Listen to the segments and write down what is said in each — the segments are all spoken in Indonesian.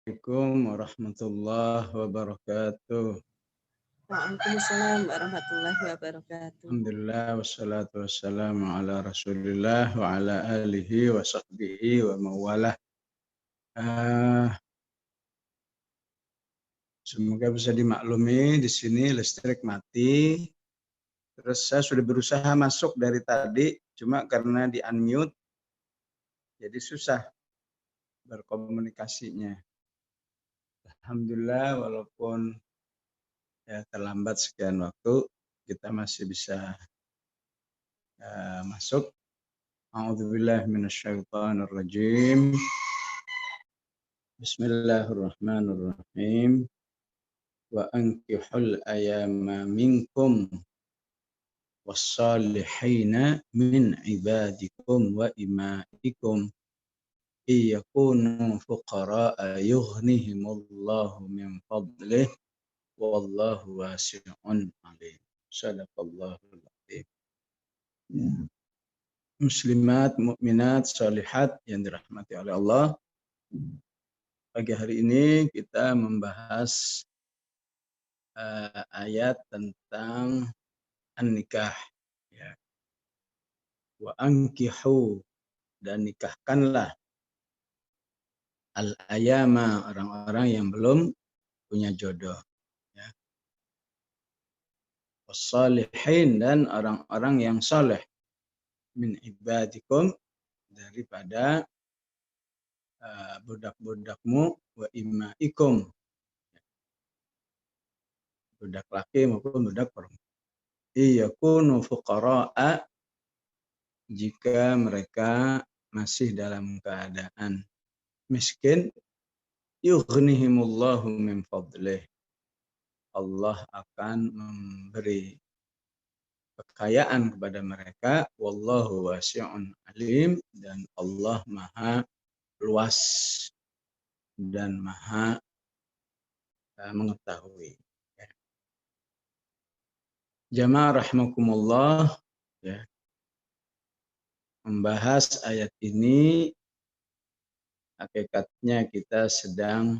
Assalamualaikum warahmatullahi wabarakatuh. Waalaikumsalam warahmatullahi wabarakatuh. Alhamdulillah wassalatu wassalamu ala Rasulillah wa ala alihi wa sahbihi wa mawalah. Semoga bisa dimaklumi di sini listrik mati. Terus saya sudah berusaha masuk dari tadi, cuma karena di unmute jadi susah berkomunikasinya. Alhamdulillah walaupun ya terlambat sekian waktu, kita masih bisa masuk. A'udzubillahi minasyaitonirrajim. Bismillahirrahmanirrahim. Wa ankihul ayama minkum wassalihina min ibadikum wa imaikum iyakunu fuqara'a yughnihimullahu min fadlih wallahu wasi'un alim. Sadaqallahul azim. Muslimat, mukminat, salihat yang dirahmati oleh Allah. Pagi hari ini kita membahas ayat tentang an-nikah. Ya. Wa ankihu, dan nikahkanlah al-ayama, orang-orang yang belum punya jodoh. Ya. Was-salihin, dan orang-orang yang saleh. Min ibadikum, daripada budak-budakmu, wa imaikum, budak laki maupun budak perempuan. Iyakunu fuqara'a, jika mereka masih dalam keadaan miskin, yughnihimullahu min fadlih, Allah akan memberi kekayaan kepada mereka. Wallahu wasi'un alim, dan Allah maha luas dan maha mengetahui. Jamaah rahimakumullah, ya. Membahas ayat ini hakikatnya kita sedang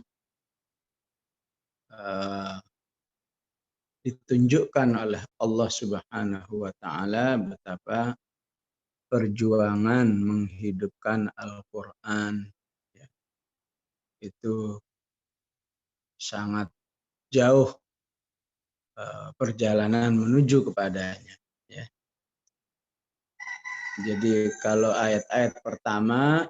ditunjukkan oleh Allah Subhanahu wa taala betapa perjuangan menghidupkan Al-Qur'an, ya, itu sangat jauh perjalanan menuju kepadanya, ya. Jadi kalau ayat-ayat pertama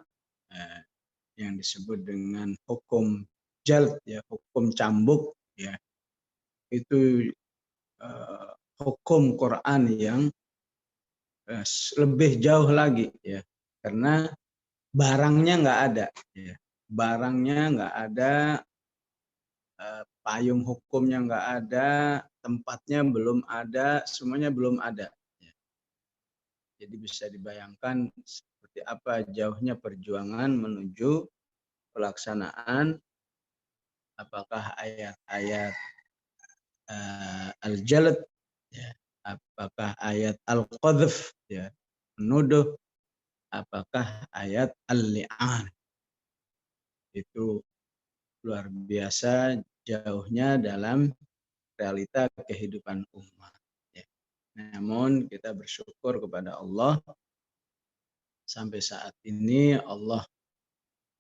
yang disebut dengan hukum jald, ya, hukum cambuk, ya, itu hukum Quran yang lebih jauh lagi, ya, karena barangnya nggak ada, ya. Barangnya nggak ada, payung hukumnya nggak ada, tempatnya belum ada, semuanya belum ada. Ya. Jadi bisa dibayangkan seperti apa jauhnya perjuangan menuju pelaksanaan, apakah ayat-ayat al-jalad, ya, apakah ayat al-qadhf, ya, menuduh, apakah ayat al-li'an. Itu luar biasa jauhnya dalam realita kehidupan umat. Ya. Namun kita bersyukur kepada Allah, sampai saat ini Allah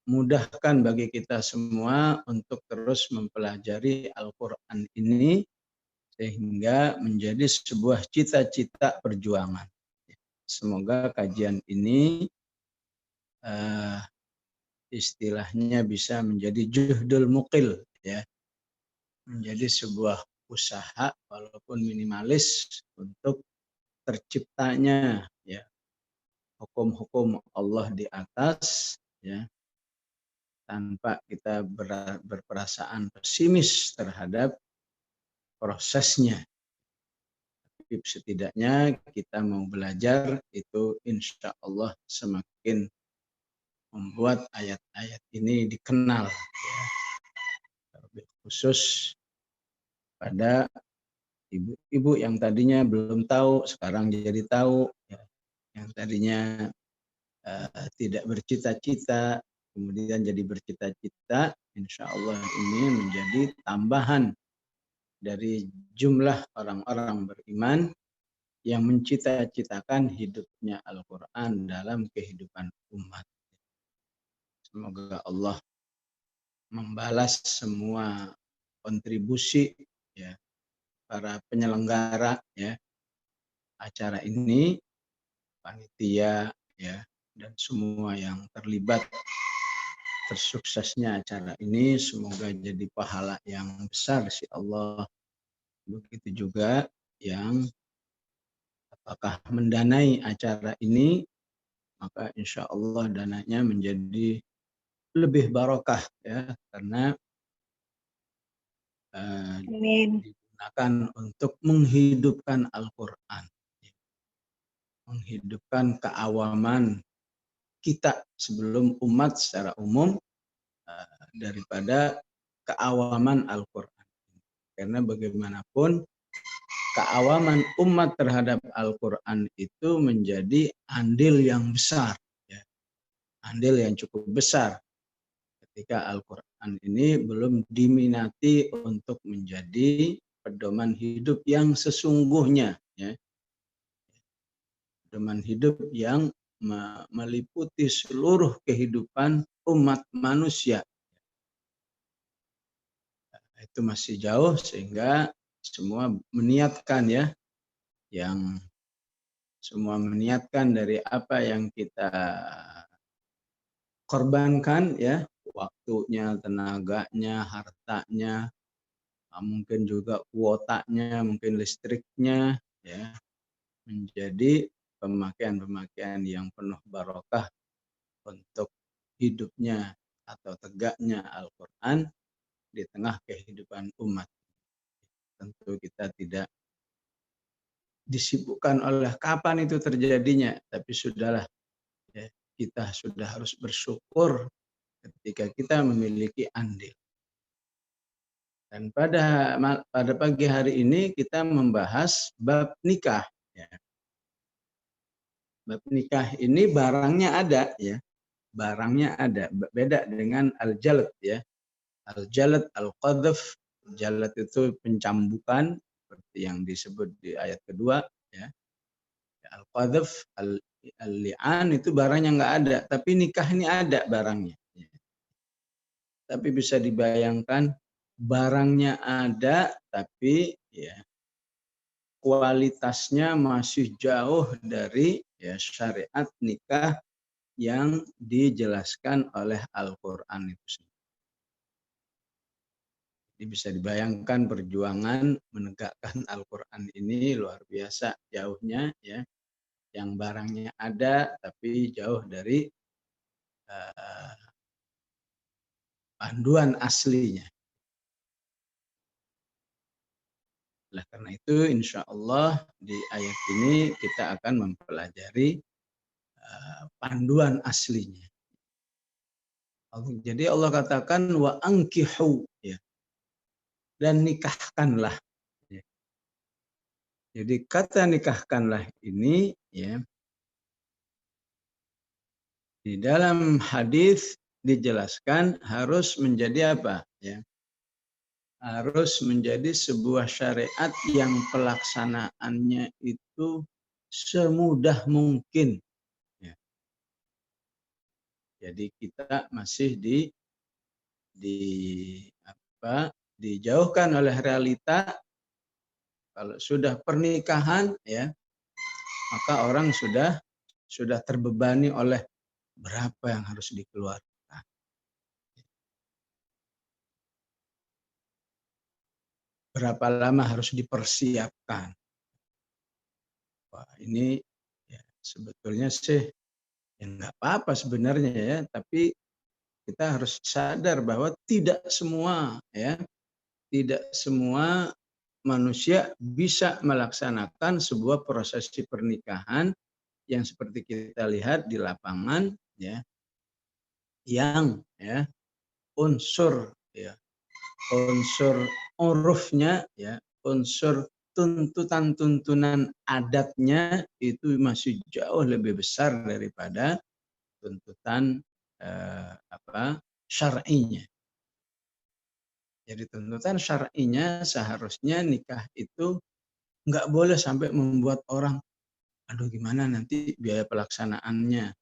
mudahkan bagi kita semua untuk terus mempelajari Al-Quran ini, sehingga menjadi sebuah cita-cita perjuangan. Semoga kajian ini istilahnya bisa menjadi juhdul muqil, ya, menjadi sebuah usaha walaupun minimalis untuk terciptanya, ya, hukum-hukum Allah di atas, ya, tanpa kita berperasaan pesimis terhadap prosesnya. Tapi setidaknya kita mau belajar itu insya Allah semakin membuat ayat-ayat ini dikenal, ya. Lebih khusus pada ibu-ibu yang tadinya belum tahu, sekarang jadi tahu, ya. Yang tadinya tidak bercita-cita, kemudian jadi bercita-cita, insya Allah ini menjadi tambahan dari jumlah orang-orang beriman yang mencita-citakan hidupnya Al-Quran dalam kehidupan umat. Semoga Allah membalas semua kontribusi ya para penyelenggara ya acara ini, panitia ya dan semua yang terlibat tersuksesnya acara ini, semoga jadi pahala yang besar si Allah. Begitu juga yang apakah mendanai acara ini, maka insya Allah dananya menjadi lebih barokah ya karena Amin. digunakan untuk menghidupkan Al-Quran, menghidupkan keawaman kita sebelum umat secara umum daripada keawaman Al-Quran. Karena bagaimanapun keawaman umat terhadap Al-Quran itu menjadi andil yang besar, ya. Andil yang cukup besar ketika Al-Quran ini belum diminati untuk menjadi pedoman hidup yang sesungguhnya, ya. Pedoman hidup yang meliputi seluruh kehidupan umat manusia. Itu masih jauh sehingga semua meniatkan ya, yang semua meniatkan dari apa yang kita korbankan ya, waktunya, tenaganya, hartanya, mungkin juga kuotanya, mungkin listriknya ya, menjadi pemakaian-pemakaian yang penuh barokah untuk hidupnya atau tegaknya Al-Quran di tengah kehidupan umat. Tentu kita tidak disibukkan oleh kapan itu terjadinya, tapi sudahlah ya, kita sudah harus bersyukur ketika kita memiliki andil. Dan pada pagi hari ini kita membahas bab nikah. Ya. Bab nikah ini barangnya ada ya, barangnya ada. Beda dengan al-jalad ya. Al-jalad, al-qadhf, jalad itu pencambukan seperti yang disebut di ayat kedua ya. Al-qadhf, al-li'an itu barangnya nggak ada, tapi nikah ini ada barangnya. Ya. Tapi bisa dibayangkan barangnya ada, tapi ya kualitasnya masih jauh dari ya syariat nikah yang dijelaskan oleh Al-Quran itu sendiri. Jadi bisa dibayangkan perjuangan menegakkan Al-Quran ini luar biasa jauhnya ya. Yang barangnya ada tapi jauh dari panduan aslinya. Oleh karena itu insya Allah di ayat ini kita akan mempelajari panduan aslinya. Jadi Allah katakan wa ankihu ya, dan nikahkanlah. Ya. Jadi kata nikahkanlah ini ya di dalam hadis dijelaskan harus menjadi apa ya? Harus menjadi sebuah syariat yang pelaksanaannya itu semudah mungkin. Ya. Jadi kita masih dijauhkan oleh realita. Kalau sudah pernikahan ya, maka orang sudah terbebani oleh berapa yang harus dikeluarkan. Berapa lama harus dipersiapkan. Wah, ini ya, sebetulnya sih ya nggak apa-apa sebenarnya ya, tapi kita harus sadar bahwa tidak semua ya, tidak semua manusia bisa melaksanakan sebuah prosesi pernikahan yang seperti kita lihat di lapangan ya, yang ya unsur ya, unsur urufnya ya, unsur tuntutan-tuntunan adatnya itu masih jauh lebih besar daripada tuntutan syar'inya. Jadi tuntutan syar'inya seharusnya nikah itu nggak boleh sampai membuat orang, aduh gimana nanti biaya pelaksanaannya,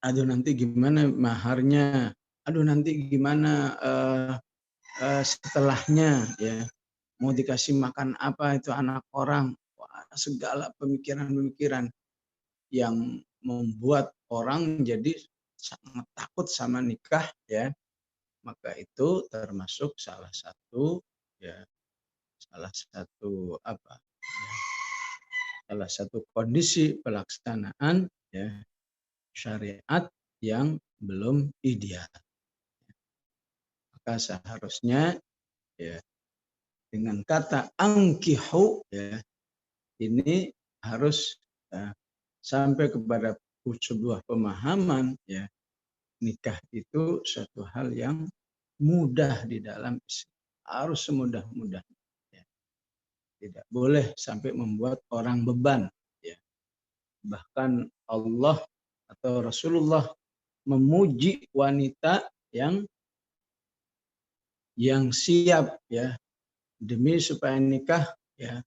aduh nanti gimana maharnya, aduh nanti gimana setelahnya, ya mau dikasih makan apa itu anak orang. Wah, segala pemikiran-pemikiran yang membuat orang jadi sangat takut sama nikah, ya. Maka itu termasuk salah satu, ya, salah satu apa? Ya, salah satu kondisi pelaksanaan, ya, syariat yang belum ideal. Maka seharusnya, ya, dengan kata angkihu, ya, ini harus sampai kepada sebuah pemahaman, ya, nikah itu suatu hal yang mudah di dalam Islam. Harus semudah-mudah. Ya. Tidak boleh sampai membuat orang beban. Ya. Bahkan Allah atau Rasulullah memuji wanita yang siap, ya, demi supaya nikah, ya,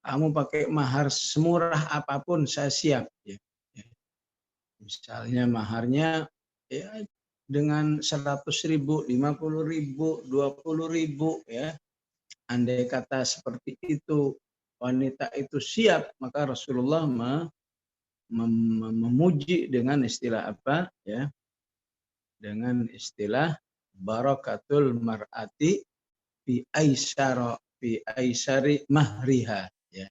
kamu pakai mahar semurah apapun saya siap, ya. Misalnya maharnya, ya, dengan 100.000, 50.000, 20.000, ya. Andai kata seperti itu wanita itu siap, maka Rasulullah memuji dengan istilah apa, ya? Dengan istilah barakatul mar'ati fi aisari mahriha, ya.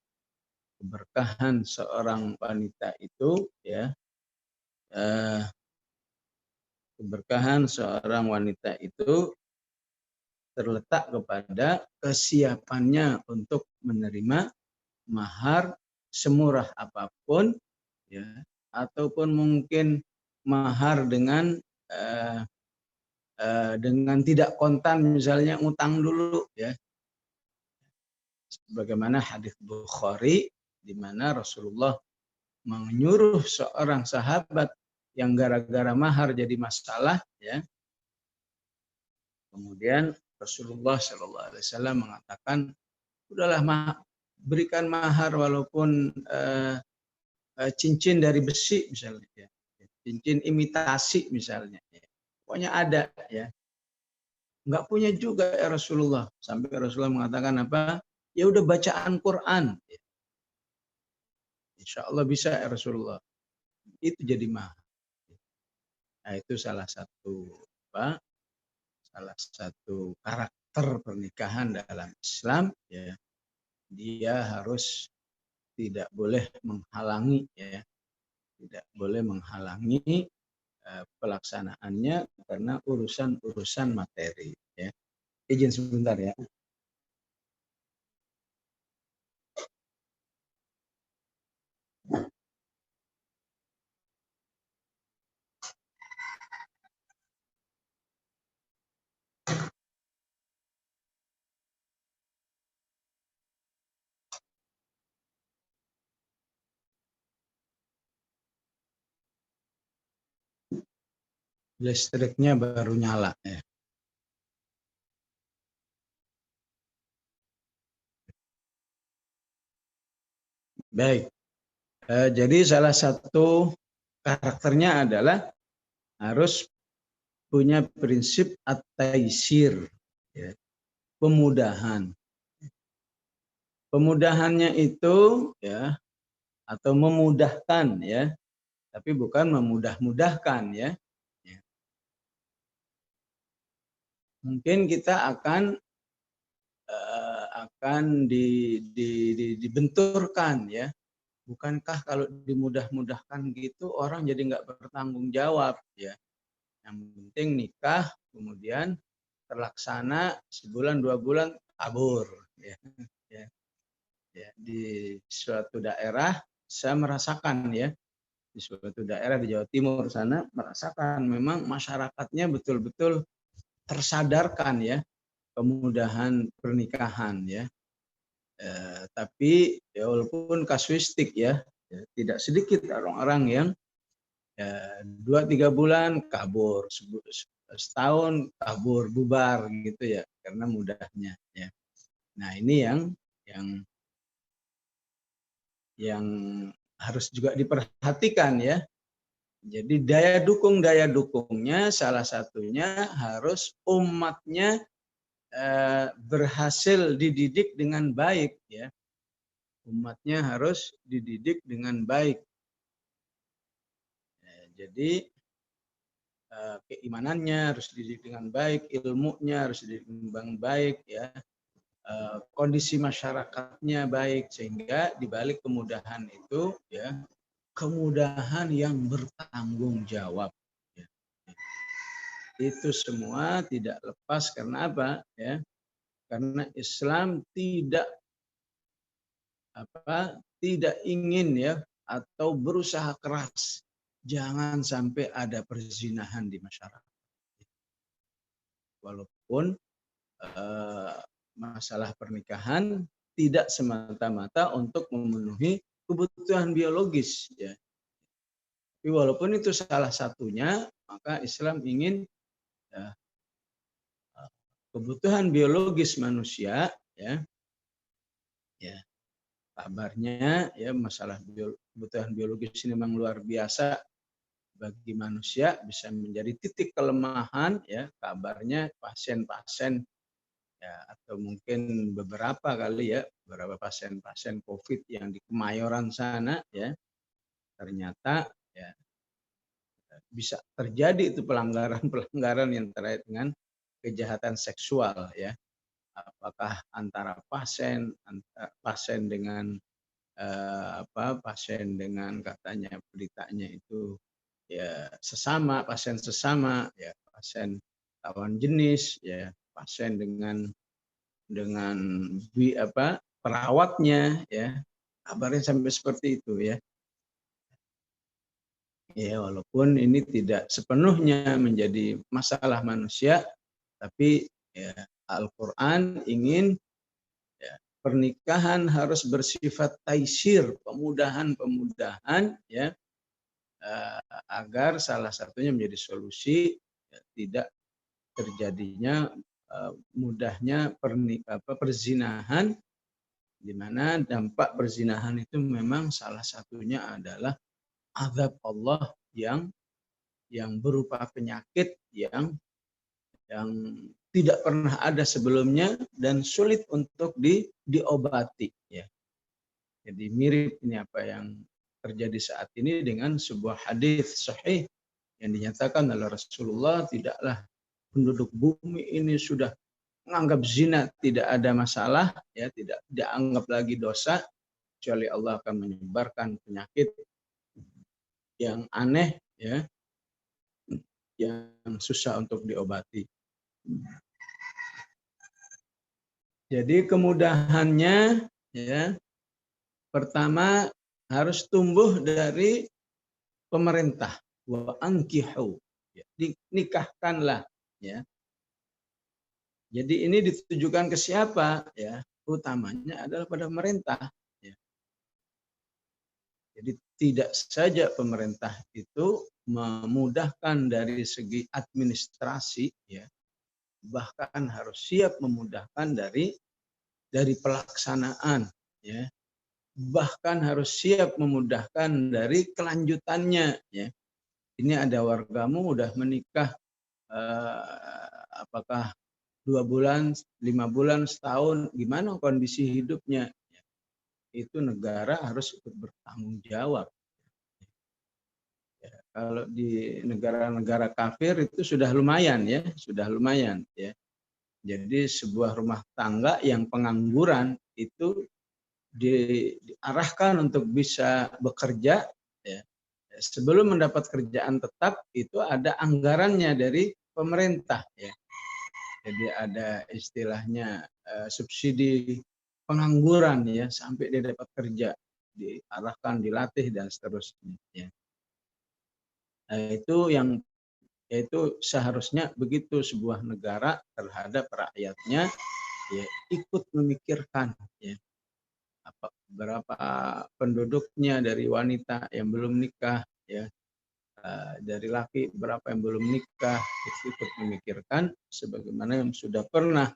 Keberkahan seorang wanita itu, ya, keberkahan seorang wanita itu terletak kepada kesiapannya untuk menerima mahar semurah apapun, ya, ataupun mungkin mahar dengan tidak kontan, misalnya utang dulu, ya. Bagaimana hadis Bukhari di mana Rasulullah menyuruh seorang sahabat yang gara-gara mahar jadi masalah, ya. Kemudian Rasulullah SAW mengatakan, udahlah berikan mahar walaupun cincin dari besi misalnya, ya. Cincin imitasi misalnya, ya. Pokoknya ada, ya. Enggak punya juga ya Rasulullah. Sampai Rasulullah mengatakan apa? Ya udah bacaan Quran. Ya. Insya Allah bisa ya Rasulullah. Itu jadi mahar. Nah, itu salah satu apa? Salah satu karakter pernikahan dalam Islam, ya. Dia harus tidak boleh menghalangi, ya. Tidak boleh menghalangi pelaksanaannya karena urusan materi, ya. Izin sebentar, ya. Listriknya baru nyala, ya. Baik. Jadi salah satu karakternya adalah harus punya prinsip at-taisir, ya. Pemudahan. Pemudahannya itu, ya, atau memudahkan, ya, tapi bukan memudah-mudahkan, ya. Ya. Mungkin kita akan dibenturkan, ya. Bukankah kalau dimudah-mudahkan gitu orang jadi nggak bertanggung jawab, ya. Yang penting nikah, kemudian terlaksana sebulan 2 bulan kabur, ya. Ya. Ya. Di suatu daerah saya merasakan, ya, di suatu daerah di Jawa Timur sana merasakan memang masyarakatnya betul-betul tersadarkan, ya, kemudahan pernikahan, ya. Tapi ya walaupun kasuistik, ya, tidak sedikit orang-orang yang Ya, 2-3 bulan kabur, setahun kabur, bubar gitu ya, karena mudahnya ya. Nah, ini yang yang harus juga diperhatikan ya. Jadi daya dukungnya salah satunya harus umatnya berhasil dididik dengan baik ya. Umatnya harus dididik dengan baik. Jadi keimanannya harus dididik dengan baik, ilmunya harus dididik dengan baik ya. Kondisi masyarakatnya baik, sehingga dibalik kemudahan itu ya, kemudahan yang bertanggung jawab ya. Itu semua tidak lepas karena apa ya, karena Islam tidak ingin ya, atau berusaha keras jangan sampai ada perzinahan di masyarakat. Walaupun masalah pernikahan tidak semata-mata untuk memenuhi kebutuhan biologis ya. Tapi walaupun itu salah satunya, maka Islam ingin ya, kebutuhan biologis manusia ya, ya kabarnya ya, masalah kebutuhan biologis ini memang luar biasa bagi manusia, bisa menjadi titik kelemahan ya. Kabarnya pasien-pasien ya, atau mungkin beberapa kali ya, beberapa pasien-pasien COVID yang di Kemayoran sana ya, ternyata ya bisa terjadi itu pelanggaran-pelanggaran yang terkait dengan kejahatan seksual ya. Apakah antara pasien dengan pasien dengan katanya beritanya itu ya pasien sesama ya, pasien lawan jenis ya, pasien dengan perawatnya ya, kabarnya sampai seperti itu ya. Ya, walaupun ini tidak sepenuhnya menjadi masalah manusia, tapi ya, Al-Quran ingin ya, pernikahan harus bersifat taisir, pemudahan ya, agar salah satunya menjadi solusi ya, tidak terjadinya mudahnya perzinahan, di mana dampak perzinahan itu memang salah satunya adalah azab Allah yang berupa penyakit yang tidak pernah ada sebelumnya dan sulit untuk diobati ya. Jadi mirip ini apa yang terjadi saat ini dengan sebuah hadis sahih yang dinyatakan oleh Rasulullah, tidaklah penduduk bumi ini sudah menganggap zina tidak ada masalah ya, tidak dianggap lagi dosa, kecuali Allah akan menyebarkan penyakit yang aneh ya, yang susah untuk diobati. Jadi kemudahannya ya, pertama harus tumbuh dari pemerintah, wa ankihu ya, dinikahkanlah ya. Jadi ini ditujukan ke siapa ya? Utamanya adalah pada pemerintah ya. Jadi tidak saja pemerintah itu memudahkan dari segi administrasi ya, bahkan harus siap memudahkan dari pelaksanaan ya, bahkan harus siap memudahkan dari kelanjutannya ya. Ini ada wargamu udah menikah apakah 2 bulan, 5 bulan, setahun, gimana kondisi hidupnya? Itu negara harus ikut bertanggung jawab. Ya, kalau di negara-negara kafir itu sudah lumayan ya, ya. Jadi sebuah rumah tangga yang pengangguran itu diarahkan untuk bisa bekerja ya. Sebelum mendapat kerjaan tetap itu ada anggarannya dari pemerintah ya. Jadi ada istilahnya subsidi pengangguran ya, sampai dia dapat kerja, diarahkan, dilatih dan seterusnya ya. Nah, itu seharusnya begitu sebuah negara terhadap rakyatnya ya, ikut memikirkan ya, berapa penduduknya dari wanita yang belum nikah ya, dari laki berapa yang belum nikah, ikut memikirkan sebagaimana yang sudah pernah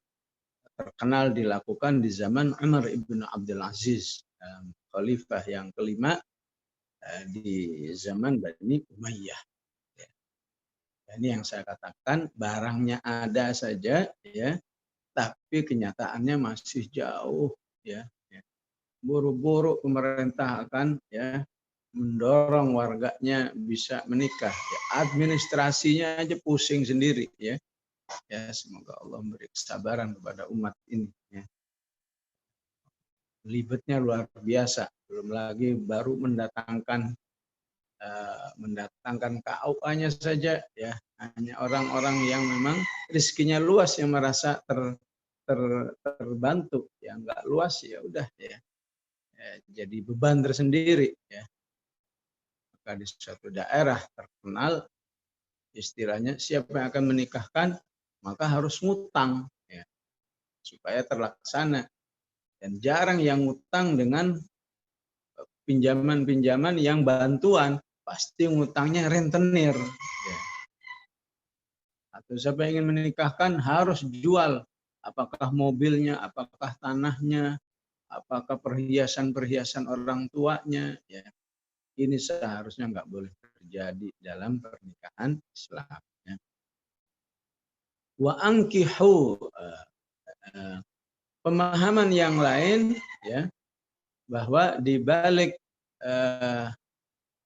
terkenal dilakukan di zaman Umar ibn Abdul Aziz, khalifah yang kelima di zaman Bani Umayyah. Ini yang saya katakan, barangnya ada saja, ya, tapi kenyataannya masih jauh, ya. Buru-buru pemerintah akan, ya, mendorong warganya bisa menikah. Ya, administrasinya aja pusing sendiri, ya. Ya, semoga Allah memberi kesabaran kepada umat ini, ya. Libetnya luar biasa, belum lagi baru mendatangkan KUA-nya saja, ya, hanya orang-orang yang memang rezekinya luas yang merasa terbantu, yang nggak luas ya udah, ya, jadi beban tersendiri, ya. Maka di suatu daerah terkenal istilahnya siapa yang akan menikahkan maka harus ngutang, ya, supaya terlaksana, dan jarang yang ngutang dengan pinjaman-pinjaman yang bantuan, pasti ngutangnya rentenir, ya. Atau siapa yang ingin menikahkan harus jual, apakah mobilnya, apakah tanahnya, apakah perhiasan-perhiasan orang tuanya, ya. Ini seharusnya nggak boleh terjadi dalam pernikahan Islam, ya. Wa ankihu, pemahaman yang lain, ya, bahwa di balik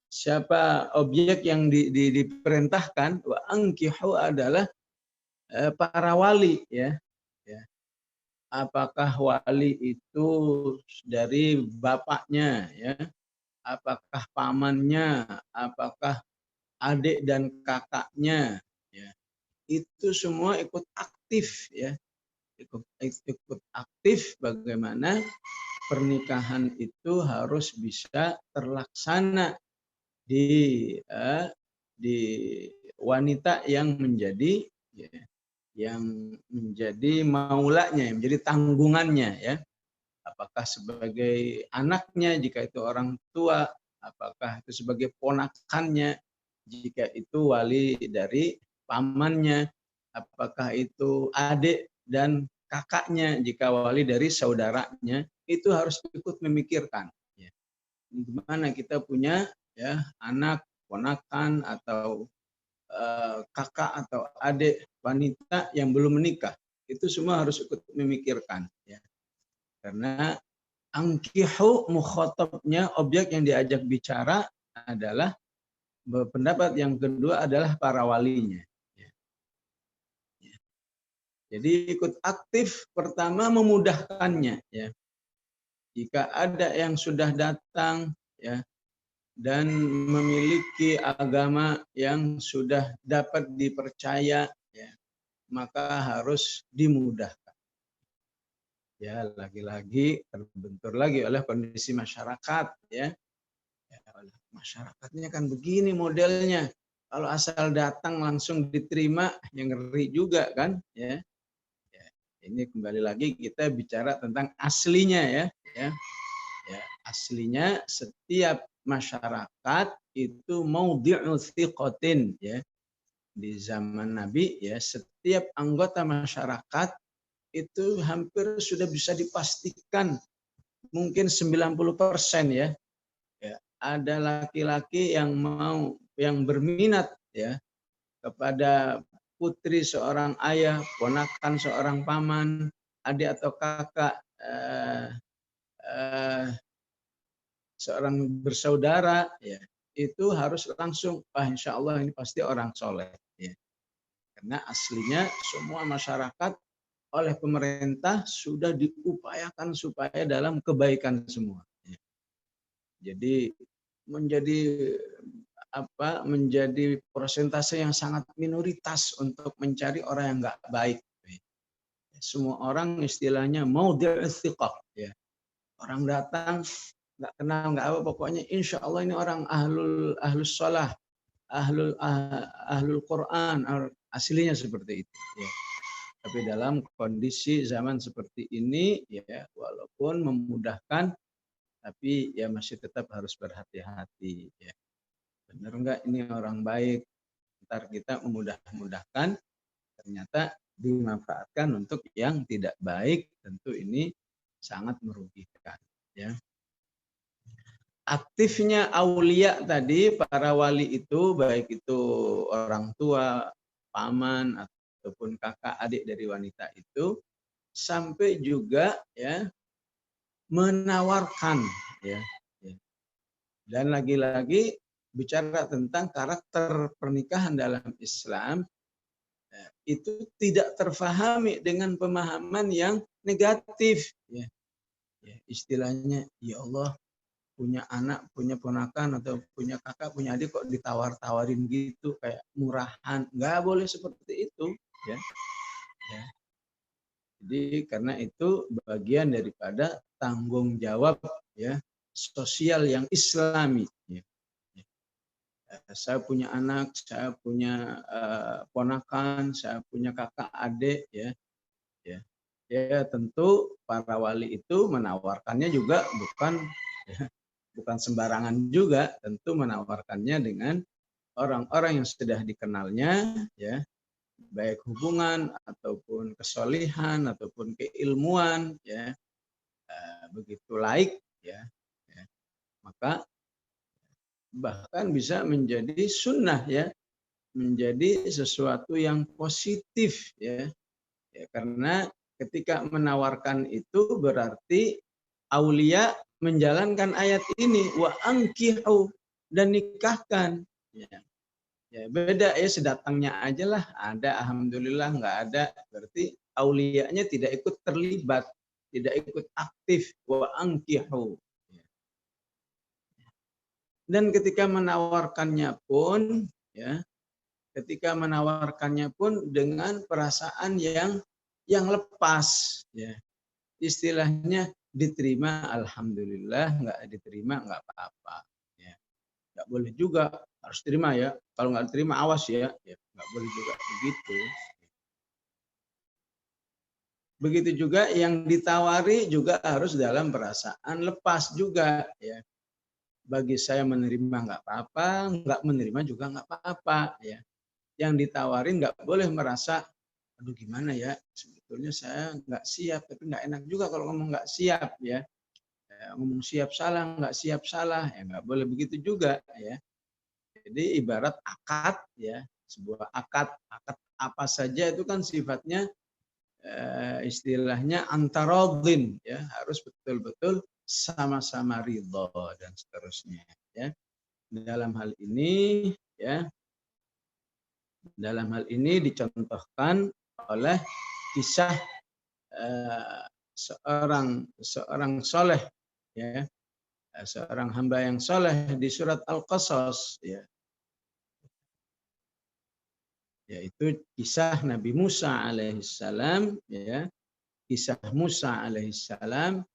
siapa objek yang diperintahkan, wa ankihu adalah para wali, ya. Ya. Apakah wali itu dari bapaknya, ya, apakah pamannya, apakah adik dan kakaknya, ya. Itu semua ikut aktif, ya. Ikut aktif bagaimana pernikahan itu harus bisa terlaksana di wanita yang menjadi, ya, yang menjadi maulanya, yang menjadi tanggungannya, ya. Apakah sebagai anaknya jika itu orang tua, apakah itu sebagai ponakannya jika itu wali dari pamannya, apakah itu adik dan kakaknya jika wali dari saudaranya, itu harus ikut memikirkan, ya. Gimana kita punya, ya, anak, ponakan atau kakak atau adik wanita yang belum menikah, itu semua harus ikut memikirkan, ya. Karena angkihu mukhatabnya, objek yang diajak bicara adalah, pendapat yang kedua adalah para walinya, ya. Ya. Jadi ikut aktif pertama memudahkannya, ya. Jika ada yang sudah datang, ya, dan memiliki agama yang sudah dapat dipercaya, ya, maka harus dimudahkan. Ya, lagi-lagi terbentur lagi oleh kondisi masyarakat, ya. Ya, masyarakatnya kan begini modelnya. Kalau asal datang langsung diterima, yang ngeri juga kan, ya. Ya, ini kembali lagi kita bicara tentang aslinya, ya. Ya. Ya, aslinya setiap masyarakat itu maudhi'u thiqatin, ya. Di zaman Nabi, ya, setiap anggota masyarakat itu hampir sudah bisa dipastikan mungkin 90%, ya. Ya, ada laki-laki yang berminat, ya, kepada putri seorang ayah, ponakan seorang paman, adik atau kakak seorang bersaudara, ya, itu harus langsung, insya Allah ini pasti orang soleh, ya. Karena aslinya semua masyarakat oleh pemerintah sudah diupayakan supaya dalam kebaikan semua, ya. Jadi menjadi persentase yang sangat minoritas untuk mencari orang yang nggak baik. Semua orang istilahnya mau thiqah, ya. Orang datang nggak kenal nggak apa, pokoknya insya Allah ini orang ahlus shalah, ahlul Quran, aslinya seperti itu, ya. Tapi dalam kondisi zaman seperti ini, ya, walaupun memudahkan, tapi ya masih tetap harus berhati-hati, ya. benar nggak ini orang baik, ntar kita memudah-mudahkan, ternyata dimanfaatkan untuk yang tidak baik, tentu ini sangat merugikan. Ya. Aktifnya aulia tadi, para wali itu, baik itu orang tua, paman, ataupun kakak adik dari wanita itu, sampai juga ya menawarkan, ya. Dan lagi-lagi bicara tentang karakter pernikahan dalam Islam, itu tidak terfahami dengan pemahaman yang negatif. Ya. Istilahnya, ya Allah, punya anak, punya ponakan, atau punya kakak, punya adik kok ditawar-tawarin gitu, kayak murahan. Nggak boleh seperti itu. Ya. Jadi karena itu bagian daripada tanggung jawab ya sosial yang Islami. Ya. Saya punya anak, saya punya ponakan, saya punya kakak adik, ya. Ya tentu para wali itu menawarkannya juga bukan sembarangan juga, tentu menawarkannya dengan orang-orang yang sudah dikenalnya, ya, baik hubungan ataupun kesolihan ataupun keilmuan, ya, begitu laik, ya, maka bahkan bisa menjadi sunnah, ya, menjadi sesuatu yang positif, ya, karena ketika menawarkan itu berarti aulia menjalankan ayat ini, wa angkihu, dan nikahkan, ya. Beda ya, sedatangnya aja lah ada, alhamdulillah, nggak ada berarti aulianya tidak ikut terlibat, tidak ikut aktif, wa angkihu. Dan ketika menawarkannya pun, ya, ketika menawarkannya pun dengan perasaan yang lepas, ya. Istilahnya diterima alhamdulillah, nggak diterima nggak apa-apa, ya. Nggak boleh juga harus terima, ya. Kalau nggak diterima awas, ya. Nggak boleh juga begitu. Begitu juga yang ditawari juga harus dalam perasaan lepas juga, ya. Bagi saya menerima nggak apa-apa, nggak menerima juga nggak apa-apa, ya. Yang ditawarin nggak boleh merasa, aduh gimana ya, sebetulnya saya nggak siap, tapi nggak enak juga kalau ngomong nggak siap, ya. Ngomong siap salah, nggak siap salah, ya nggak boleh begitu juga, ya. Jadi ibarat akad, ya, sebuah akad apa saja itu kan sifatnya istilahnya antarodin, ya, harus betul-betul sama-sama ridho dan seterusnya, ya. Dalam hal ini, ya, dalam hal ini dicontohkan oleh kisah seorang soleh, ya, seorang hamba yang soleh di surat Al-Qasas, ya, yaitu kisah Nabi Musa alaihissalam, ya, kisah Musa alaihissalam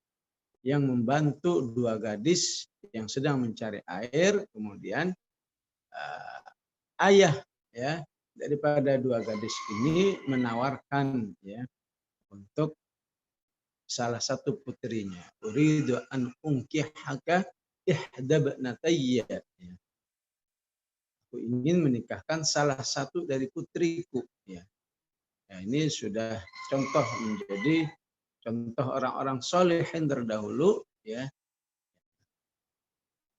yang membantu dua gadis yang sedang mencari air, kemudian ayah, ya, daripada dua gadis ini menawarkan, ya, untuk salah satu putrinya, uridu an unkihaka ihda bnatayya, ya. Aku ingin menikahkan salah satu dari putriku, ya. Nah, ini sudah contoh, menjadi contoh orang-orang solehin terdahulu, ya,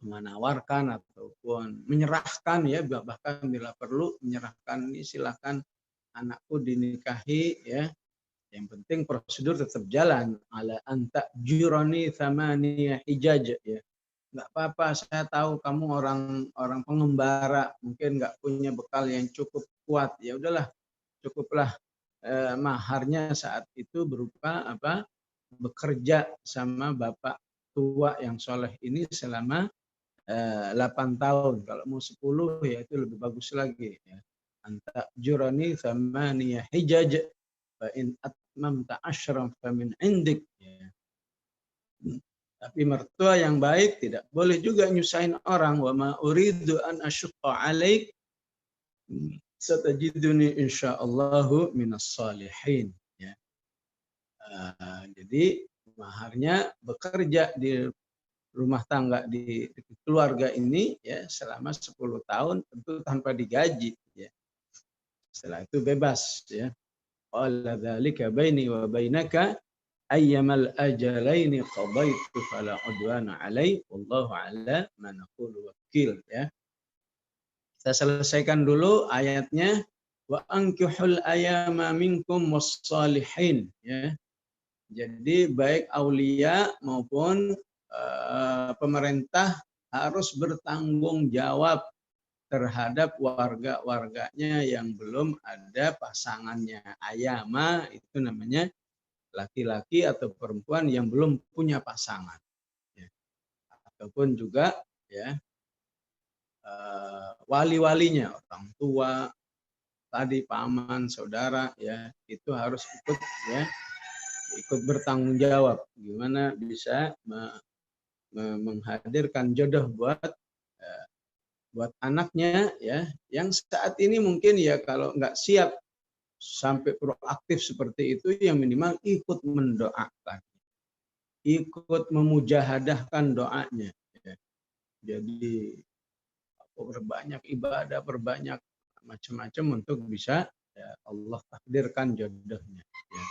menawarkan ataupun menyerahkan, ya, bahkan bila perlu menyerahkan, ini silakan anakku dinikahi, ya. Yang penting prosedur tetap jalan, ala anta jurani thamaniya hijaj, ya. Nggak apa-apa, saya tahu kamu orang pengembara, mungkin nggak punya bekal yang cukup kuat, ya udahlah, cukuplah maharnya saat itu berupa apa? Bekerja sama bapak tua yang soleh ini selama 8 tahun. Kalau mau 10 ya itu lebih bagus lagi, ya. Anta jurani thamaniya hijaj fa in atmamta asyram fa min indik, ya. Tapi mertua yang baik tidak boleh juga nyusahin orang. Wa ma uridu an asyqa alaik satajiduni insyaallahu minas salihin, ya. Jadi maharnya bekerja di rumah tangga di keluarga ini ya selama 10 tahun tentu tanpa digaji ya. Setelah itu bebas ya. Qala dzalika baini wa bainaka ayyamal ajalaini qadaitu fala udwana alai wallahu ala ma naqulu wakil ya. Kita selesaikan dulu ayatnya wa ankihul ayama minkum wassalihin ya. Jadi baik aulia maupun pemerintah harus bertanggung jawab terhadap warga-warganya yang belum ada pasangannya. Ayama itu namanya laki-laki atau perempuan yang belum punya pasangan. Ya. Ataupun juga ya wali-walinya, orang tua, tadi paman, saudara, ya itu harus ikut ya ikut bertanggung jawab. Gimana bisa menghadirkan jodoh buat anaknya ya yang saat ini mungkin ya kalau nggak siap sampai proaktif seperti itu yang minimal ikut mendoakan, ikut memujahadahkan doanya ya. Jadi berbanyak ibadah, berbanyak macam-macam untuk bisa ya, Allah takdirkan jodohnya ya.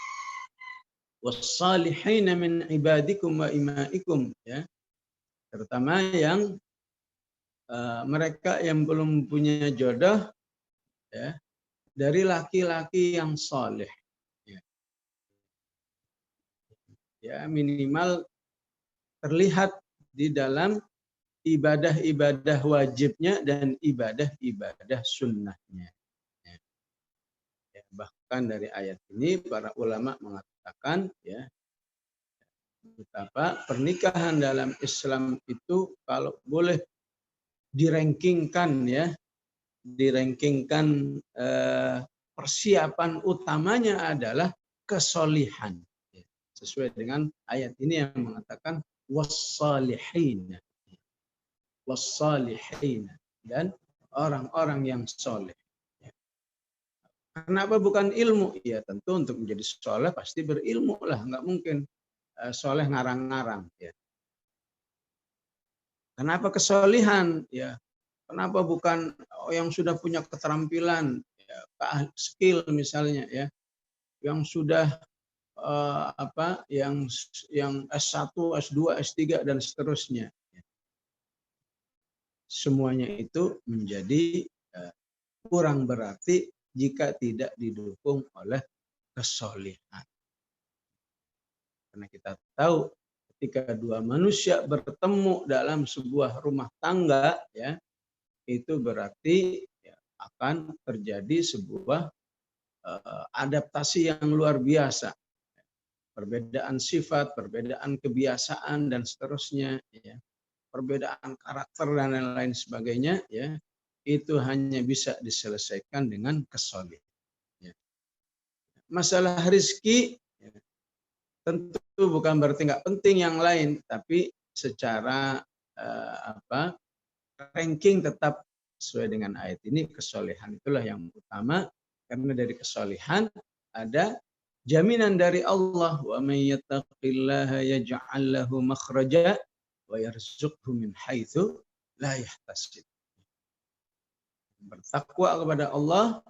Wassalihina min ibadikum wa imaikum ya, terutama yang mereka yang belum punya jodoh ya dari laki-laki yang soleh ya. Ya minimal terlihat di dalam ibadah-ibadah wajibnya dan ibadah-ibadah sunnahnya ya. Ya, bahkan dari ayat ini para ulama mengatakan ya betapa pernikahan dalam Islam itu kalau boleh dirankingkan ya, dirankingkan persiapan utamanya adalah kesolihan. Sesuai dengan ayat ini yang mengatakan wassalihin, wassalihin dan orang-orang yang soleh. Kenapa bukan ilmu? Ya tentu untuk menjadi soleh pasti berilmu lah, nggak mungkin soleh ngarang-ngarang. Ya. Kenapa kesolihan? Ya, kenapa bukan yang sudah punya keterampilan, ya, skill misalnya, ya, yang sudah yang S1, S2, S3 dan seterusnya. Semuanya itu menjadi kurang berarti jika tidak didukung oleh kesolihan. Karena kita tahu ketika dua manusia bertemu dalam sebuah rumah tangga, ya, itu berarti ya, akan terjadi sebuah adaptasi yang luar biasa. Perbedaan sifat, perbedaan kebiasaan dan seterusnya, ya. Perbedaan karakter dan lain-lain sebagainya, ya, itu hanya bisa diselesaikan dengan kesolihan. Ya. Masalah rezeki ya, tentu bukan berarti nggak penting yang lain, tapi secara ranking tetap sesuai dengan ayat ini, kesolihan itulah yang utama, karena dari kesolihan ada jaminan dari Allah, wa may yattaqillaha yaj'al lahu makhraja wa yarzuqhu min haitsu la yahtasib. Bertakwa kepada Allah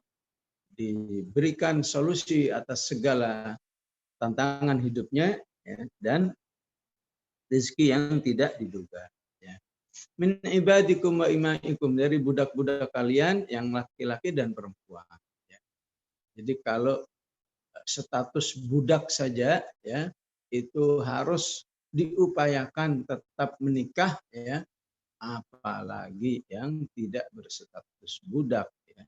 diberikan solusi atas segala tantangan hidupnya ya, dan rezeki yang tidak diduga. Ya. Min ibadikum wa imaikum, dari budak-budak kalian yang laki-laki dan perempuan. Ya. Jadi kalau status budak saja ya itu harus diupayakan tetap menikah ya, apalagi yang tidak berstatus budak ya.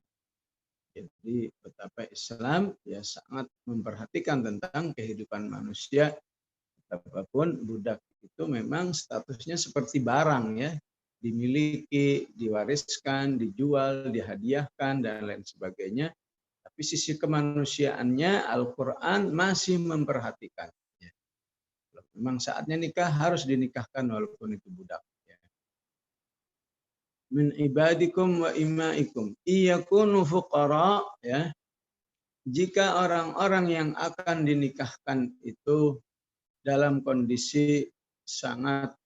Jadi betapa Islam ya sangat memperhatikan tentang kehidupan manusia. Betapapun budak itu memang statusnya seperti barang ya, dimiliki, diwariskan, dijual, dihadiahkan dan lain sebagainya. Tapi sisi kemanusiaannya Al-Quran masih memperhatikan. Ya. Memang saatnya nikah harus dinikahkan walaupun itu budak. Ya. Min ibadikum wa imaikum iyakunu fuqara, ya. Jika orang-orang yang akan dinikahkan itu dalam kondisi sangat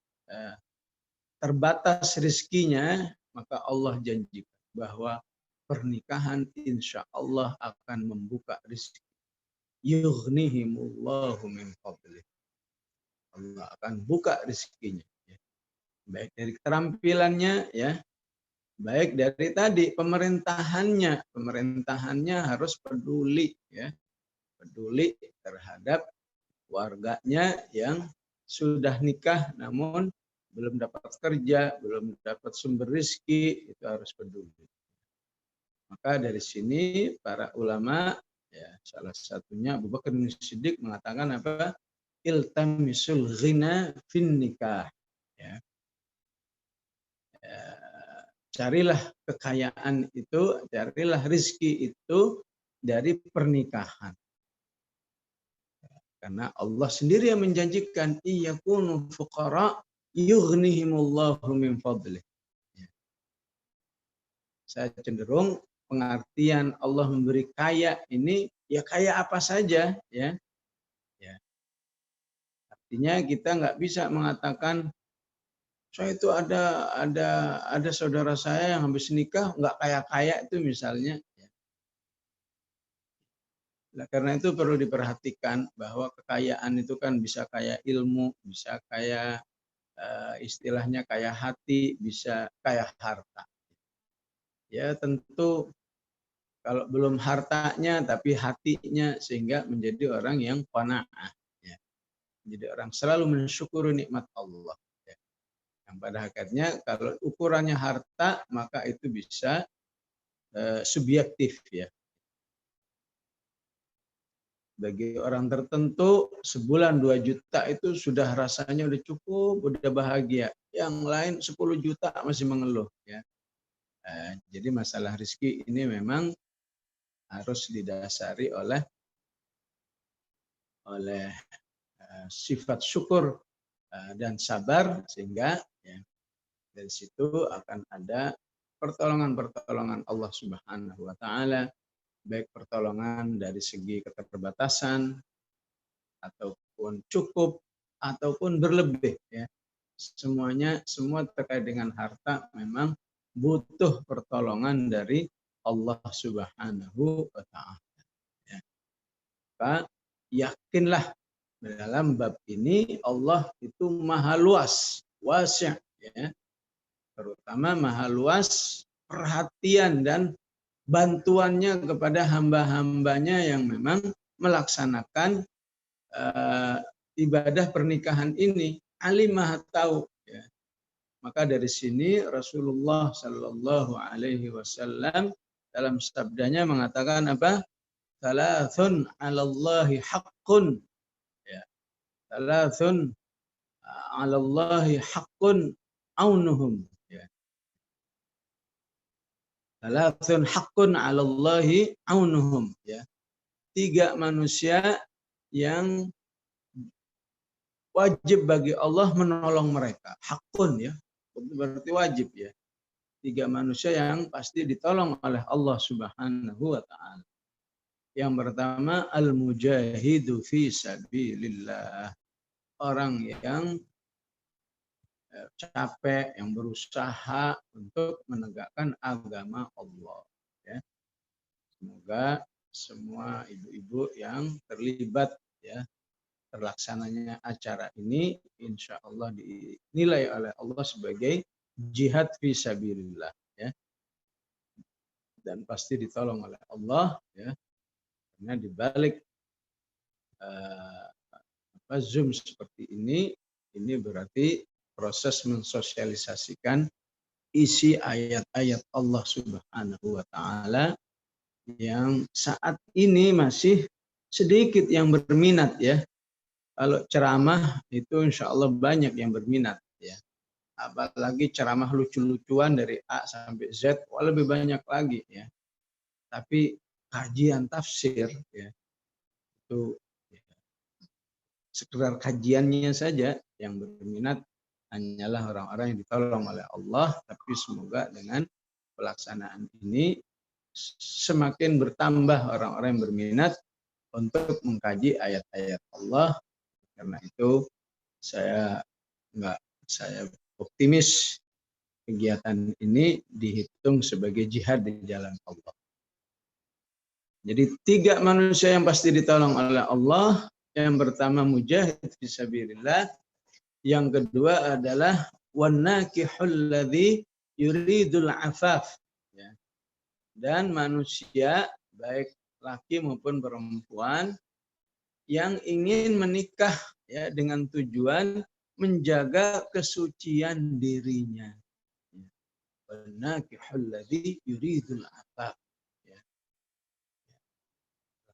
terbatas rezekinya, maka Allah janjikan bahwa pernikahan insya Allah akan membuka rezeki. Yughnihimullahu min fadlih. Allah akan buka rezekinya. Ya. Baik dari keterampilannya, ya, baik dari tadi pemerintahannya harus peduli, ya, peduli terhadap warganya yang sudah nikah namun belum dapat kerja, belum dapat sumber rezeki, itu harus peduli. Maka dari sini para ulama, ya, salah satunya Abu Bakar Siddiq mengatakan apa? Iltamisul ghina fin nikah. Ya. Carilah kekayaan itu, carilah rezeki itu dari pernikahan. Karena Allah sendiri yang menjanjikan iyakunu fuqara yughnihimullahu min fadlih. Ya. Saya cenderung pengertian Allah memberi kaya ini ya kaya apa saja, ya. Ya. Artinya kita nggak bisa mengatakan saya itu ada saudara saya yang habis nikah nggak kaya-kaya itu misalnya. Nah, karena itu perlu diperhatikan bahwa kekayaan itu kan bisa kaya ilmu, bisa kaya istilahnya kaya hati, bisa kaya harta. Ya tentu kalau belum hartanya tapi hatinya sehingga menjadi orang yang qanaah. Ya. Menjadi orang selalu mensyukuri nikmat Allah. Ya. Yang pada hakikatnya kalau ukurannya harta maka itu bisa subjektif, ya. Bagi orang tertentu sebulan 2 juta itu sudah rasanya udah cukup, udah bahagia. Yang lain 10 juta masih mengeluh, ya. Jadi masalah rezeki ini memang harus didasari oleh sifat syukur dan sabar sehingga, ya, dari situ akan ada pertolongan-pertolongan Allah Subhanahu wa taala, baik pertolongan dari segi keterbatasan ataupun cukup ataupun berlebih, ya. Semua terkait dengan harta memang butuh pertolongan dari Allah Subhanahu wa taala. Ya. Maka yakinlah dalam bab ini Allah itu maha luas, wasi', ya. Terutama maha luas perhatian dan bantuannya kepada hamba-hambanya yang memang melaksanakan ibadah pernikahan ini. Alim maha tahu, ya. Maka dari sini Rasulullah Shallallahu Alaihi Wasallam dalam sabdanya mengatakan apa? Thalathun 'alallahi haqqun, ya. Thalathun 'alallahi haqqun aunuhum, ya. Thalathun haqqun 'alallahi aunuhum, ya. 3 manusia yang wajib bagi Allah menolong mereka. Hakun, ya, berarti wajib, ya. 3 manusia yang pasti ditolong oleh Allah Subhanahu wa taala. Yang pertama al-mujahidu fi sabilillah. Orang yang capek, yang berusaha untuk menegakkan agama Allah, ya. Semoga semua ibu-ibu yang terlibat, ya, terlaksananya acara ini insya Allah dinilai oleh Allah sebagai jihad fisabilillah, ya, dan pasti ditolong oleh Allah, ya, karena dibalik Zoom seperti ini berarti proses mensosialisasikan isi ayat-ayat Allah Subhanahu wa taala yang saat ini masih sedikit yang berminat, ya. Kalau ceramah itu insya Allah banyak yang berminat, ya. Apalagi ceramah lucu-lucuan dari A sampai Z, lebih banyak lagi, ya. Tapi kajian tafsir, ya, itu, ya, sekedar kajiannya saja yang berminat hanyalah orang-orang yang ditolong oleh Allah. Tapi semoga dengan pelaksanaan ini semakin bertambah orang-orang yang berminat untuk mengkaji ayat-ayat Allah. Karena itu saya optimis kegiatan ini dihitung sebagai jihad di jalan Allah. Jadi 3 manusia yang pasti ditolong oleh Allah. Yang pertama mujahid fisabilillah, yang kedua adalah wannakihul ladzi yuridul afaf, ya. Dan manusia baik laki maupun perempuan yang ingin menikah, ya, dengan tujuan menjaga kesucian dirinya. Wannakihul ladzi yuridul afaf.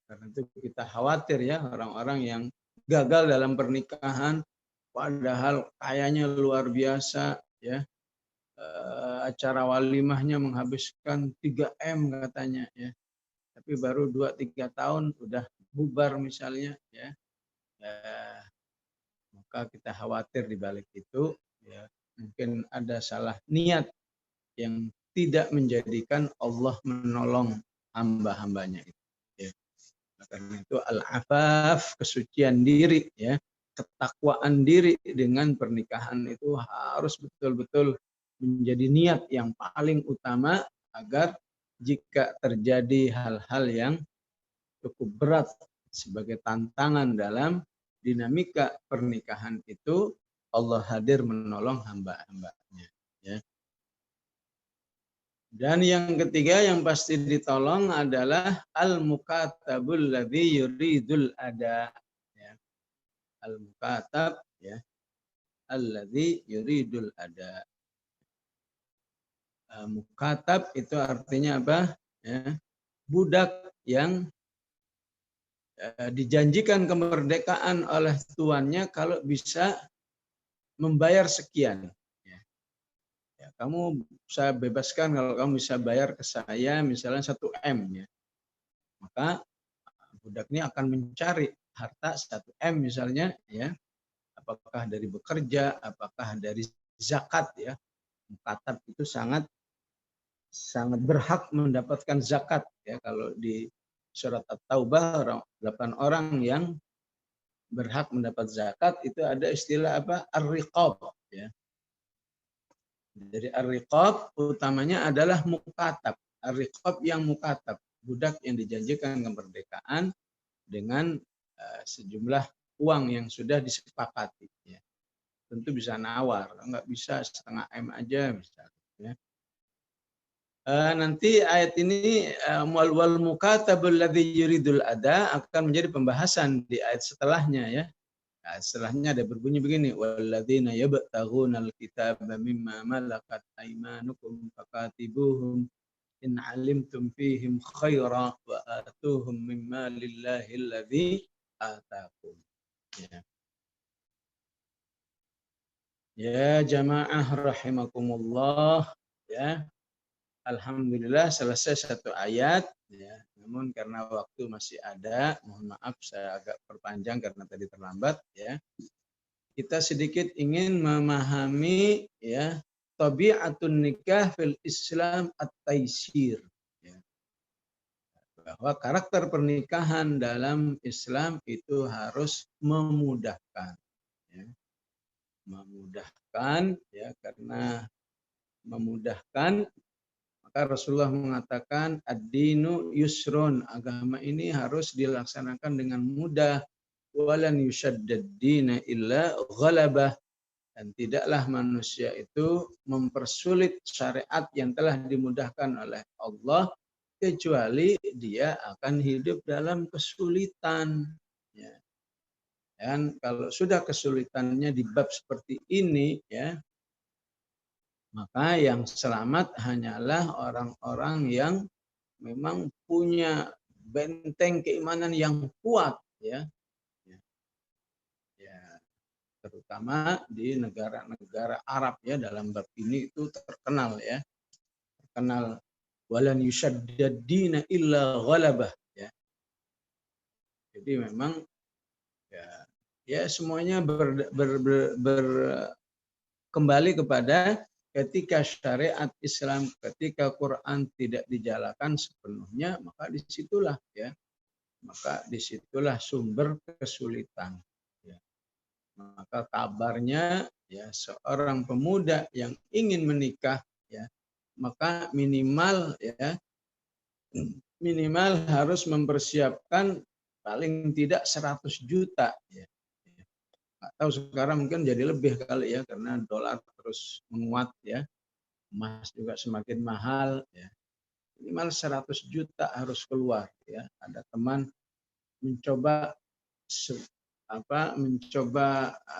Karena itu kita khawatir ya orang-orang yang gagal dalam pernikahan padahal kayanya luar biasa, ya. Acara walimahnya menghabiskan 3M katanya, ya. Tapi baru 2-3 tahun udah bubar misalnya, ya. Maka kita khawatir di balik itu, ya, mungkin ada salah niat yang tidak menjadikan Allah menolong hamba-hambanya itu, ya. Karena itu al-afaf, kesucian diri, ya, ketakwaan diri dengan pernikahan itu harus betul-betul menjadi niat yang paling utama agar jika terjadi hal-hal yang cukup berat sebagai tantangan dalam dinamika pernikahan itu, Allah hadir menolong hamba-hambanya, ya. Dan yang ketiga yang pasti ditolong adalah al-mukatabul ladzi yuridul ada, ya. Al-mukatab, ya, alladzi yuridul ada. Mukatab itu artinya apa? Ya, budak yang dijanjikan kemerdekaan oleh tuannya kalau bisa membayar sekian. Ya, kamu saya bebaskan kalau kamu bisa bayar ke saya misalnya 1M, ya. Maka budak ini akan mencari harta 1M misalnya, ya. Apakah dari bekerja, apakah dari zakat, ya. Mukatab itu sangat berhak mendapatkan zakat, ya. Kalau di surat At-Taubah 8 orang yang berhak mendapat zakat itu ada istilah apa? Ar-riqab, ya. Dari ar-riqab utamanya adalah mukatab. Ar-riqab yang mukatab, budak yang dijanjikan kemerdekaan dengan sejumlah uang yang sudah disepakati, ya. Tentu bisa nawar, enggak bisa 0,5 M aja misalnya, ya. Nanti ayat ini wal mukatabul ladzi yuridul ada akan menjadi pembahasan di ayat setelahnya, ya. Nah, setelahnya ada berbunyi begini, walladzina yabtaghunal kitaba mimma malakat aymanukum fakatibuhum in alimtum fihim khaira wa atuhum mimma lillahi alladzi atakum. Ya. Ya jamaah rahimakumullah, ya. Alhamdulillah selesai 1 ayat, ya. Namun karena waktu masih ada, mohon maaf saya agak perpanjang karena tadi terlambat, ya. Kita sedikit ingin memahami, ya, tabiatun nikah fil Islam at-taisir, ya. Bahwa karakter pernikahan dalam Islam itu harus memudahkan, ya. Memudahkan, ya, karena memudahkan maka Rasulullah mengatakan ad-dinu yusrun, agama ini harus dilaksanakan dengan mudah, walan yushaddad dina illa ghalabah, dan tidaklah manusia itu mempersulit syariat yang telah dimudahkan oleh Allah kecuali dia akan hidup dalam kesulitan, ya. Dan kalau sudah kesulitannya di bab seperti ini, ya, maka yang selamat hanyalah orang-orang yang memang punya benteng keimanan yang kuat, ya. Ya, terutama di negara-negara Arab, ya, dalam bab ini itu terkenal, ya. Terkenal walan yushaddad dina illa ghalabah, ya. Jadi memang ya semuanya kembali kepada ketika syariat Islam, ketika Quran tidak dijalankan sepenuhnya, maka disitulah, ya, maka disitulah sumber kesulitan, ya. maka kabarnya ya seorang pemuda yang ingin menikah ya, maka minimal harus mempersiapkan paling tidak 100 juta ya. Atau sekarang mungkin jadi lebih kali ya, karena dolar terus menguat ya, emas juga semakin mahal ya. Minimal 100 juta harus keluar ya. Ada teman mencoba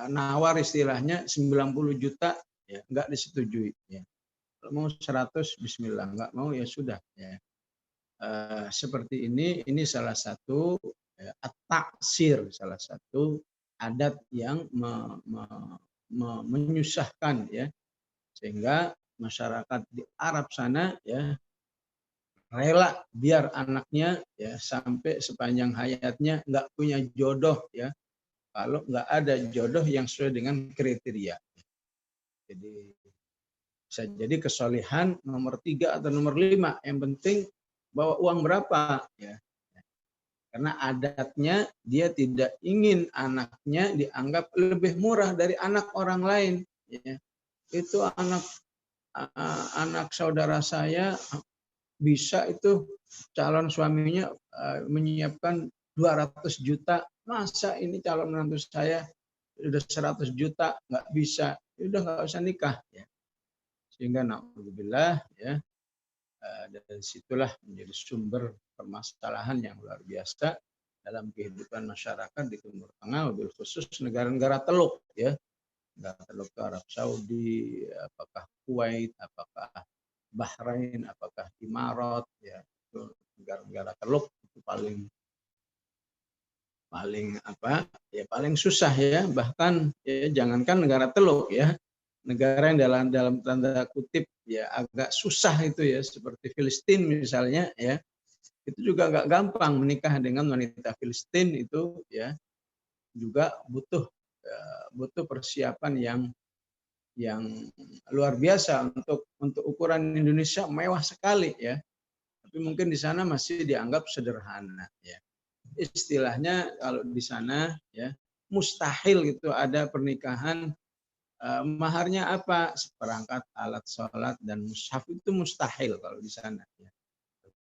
nawar istilahnya 90 juta ya, enggak disetujui ya. Kalau mau 100 bismillah, enggak mau ya sudah ya. Seperti ini salah satu at-taksir, salah satu adat yang menyusahkan ya, sehingga masyarakat di Arab sana ya rela biar anaknya ya sampai sepanjang hayatnya nggak punya jodoh ya, kalau nggak ada jodoh yang sesuai dengan kriteria. Jadi bisa jadi kesolehan nomor 3 atau nomor 5, yang penting bawa uang berapa ya. Karena adatnya dia tidak ingin anaknya dianggap lebih murah dari anak orang lain ya. Itu anak saudara saya bisa itu calon suaminya menyiapkan 200 juta, masa ini calon menantu saya udah 100 juta nggak bisa, udah nggak usah nikah ya. Sehingga naudzubillah ya, dari situlah menjadi sumber permasalahan yang luar biasa dalam kehidupan masyarakat di Timur Tengah, wabil khusus negara-negara Teluk ya, negara Teluk Arab Saudi, apakah Kuwait, apakah Bahrain, apakah Imarat ya, itu negara-negara Teluk itu paling susah ya, bahkan ya jangankan negara Teluk ya, negara yang dalam tanda kutip ya agak susah itu ya, seperti Filistin misalnya ya, itu juga nggak gampang menikah dengan wanita Filistin, itu ya juga butuh persiapan yang luar biasa. Untuk ukuran Indonesia mewah sekali ya, tapi mungkin di sana masih dianggap sederhana ya. Istilahnya kalau di sana ya mustahil gitu ada pernikahan maharnya apa, seperangkat alat sholat dan mushaf, itu mustahil kalau di sana ya.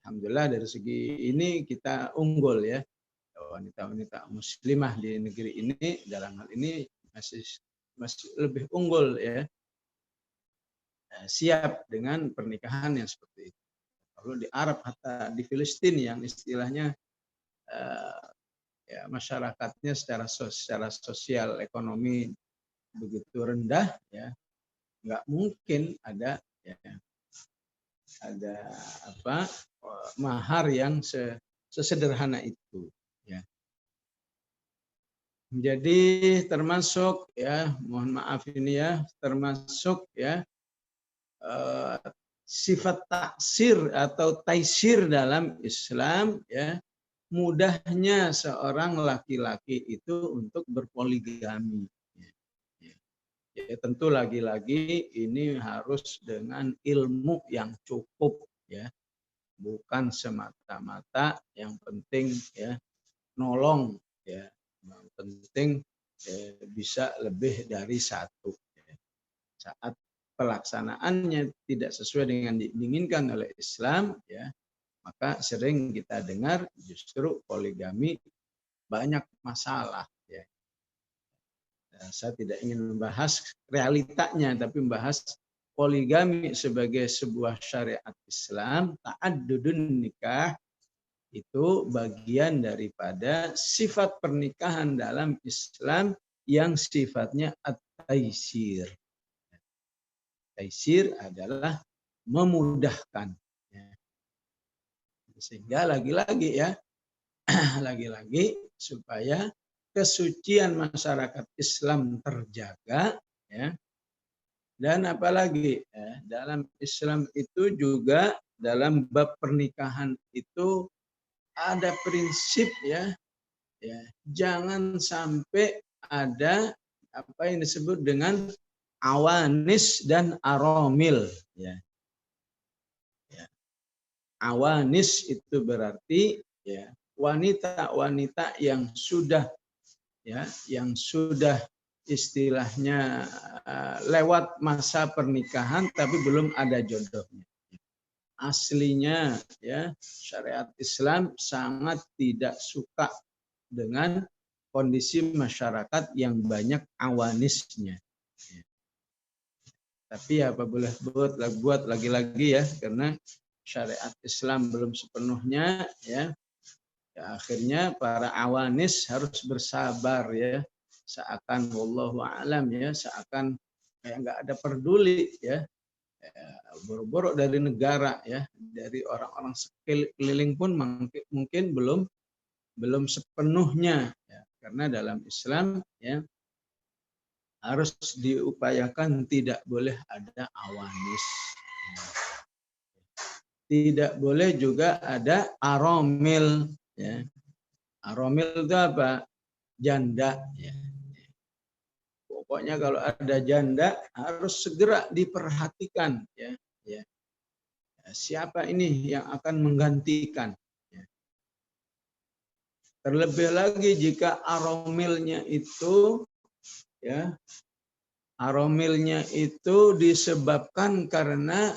Alhamdulillah dari segi ini kita unggul ya, wanita-wanita muslimah di negeri ini dalam hal ini masih lebih unggul ya, siap dengan pernikahan yang seperti itu. Kalau di Arab atau di Filistin yang istilahnya ya masyarakatnya secara sosial ekonomi begitu rendah ya, nggak mungkin ada mahar yang sesederhana itu ya. Jadi termasuk ya, mohon maaf ini ya, termasuk ya sifat taksir atau taisir dalam Islam ya, mudahnya seorang laki-laki itu untuk berpoligami. Ya, tentu lagi-lagi ini harus dengan ilmu yang cukup ya, bukan semata-mata yang penting ya nolong ya, yang penting bisa lebih dari satu ya. Saat pelaksanaannya tidak sesuai dengan diinginkan oleh Islam ya, maka sering kita dengar justru poligami banyak masalah ya. Saya tidak ingin membahas realitanya, tapi membahas poligami sebagai sebuah syariat Islam, ta'addudun nikah, itu bagian daripada sifat pernikahan dalam Islam yang sifatnya at-taisir. Taisir adalah memudahkan. Sehingga lagi-lagi ya, lagi-lagi supaya kesucian masyarakat Islam terjaga ya. Dan apalagi ya, dalam Islam itu juga dalam bab pernikahan itu ada prinsip ya, jangan sampai ada apa yang disebut dengan awanis dan aromil ya. Awanis itu berarti ya wanita-wanita yang sudah istilahnya lewat masa pernikahan tapi belum ada jodohnya. Aslinya ya syariat Islam sangat tidak suka dengan kondisi masyarakat yang banyak awanisnya. Tapi apa boleh buat lagi-lagi ya, karena syariat Islam belum sepenuhnya ya akhirnya para awanis harus bersabar ya, seakan wallahu alam ya, seakan kayak nggak ada peduli ya, boro-boro dari negara ya, dari orang-orang sekeliling pun mungkin belum sepenuhnya ya, karena dalam Islam ya harus diupayakan tidak boleh ada awanis, tidak boleh juga ada aromil ya. Aromil itu apa? Janda ya. Pokoknya kalau ada janda harus segera diperhatikan ya. Siapa ini yang akan menggantikan ya. Terlebih lagi jika aromilnya itu ya, aromilnya itu disebabkan karena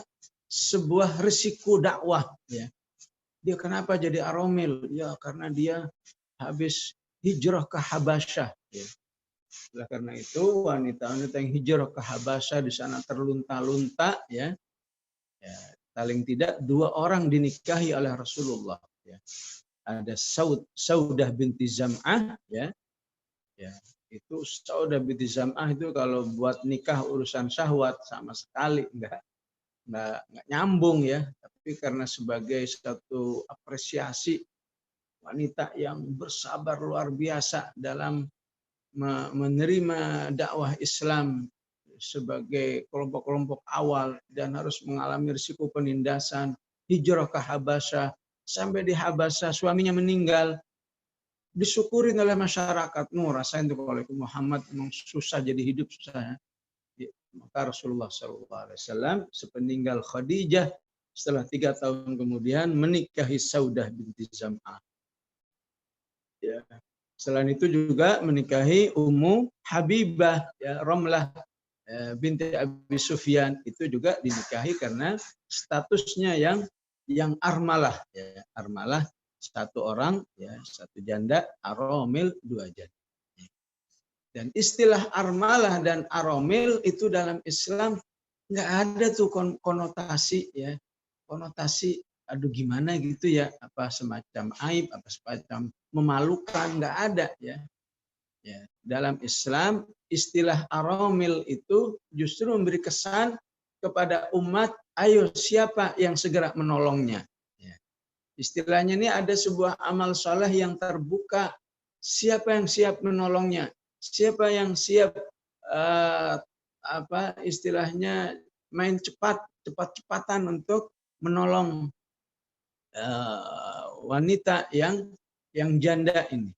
sebuah risiko dakwah ya. Dia kenapa jadi aromil? Ya karena dia habis hijrah ke Habasyah ya. Oleh karena itu wanita-wanita yang hijrah ke Habasyah di sana terlunta-lunta ya. Paling tidak 2 orang dinikahi oleh Rasulullah ya. Ada Saudah binti Zam'ah ya. Itu Saudah binti Zam'ah itu kalau buat nikah urusan syahwat sama sekali enggak nyambung ya, tapi karena sebagai satu apresiasi wanita yang bersabar luar biasa dalam menerima dakwah Islam sebagai kelompok-kelompok awal dan harus mengalami risiko penindasan, hijrah ke Habasyah, sampai di Habasyah suaminya meninggal, disyukurin oleh masyarakat. Rasain tuh kalau Muhammad memang susah jadi hidup, susah. Maka Rasulullah SAW sepeninggal Khadijah setelah 3 tahun kemudian menikahi Saudah binti Zam'ah. Ya. Selain itu juga menikahi Ummu Habibah, ya, Ramlah binti Abi Sufyan, itu juga dinikahi karena statusnya yang armalah, ya, armalah 1 orang, ya, 1 janda, aromil 2 janda. Dan istilah armalah dan aromil itu dalam Islam nggak ada tuh konotasi ya, konotasi aduh gimana gitu ya, apa semacam aib, apa semacam memalukan, nggak ada ya. Dalam Islam istilah aromil itu justru memberi kesan kepada umat, ayo siapa yang segera menolongnya. Istilahnya ini ada sebuah amal soleh yang terbuka, siapa yang siap menolongnya, siapa yang siap istilahnya main cepat-cepatan untuk menolong wanita yang janda ini.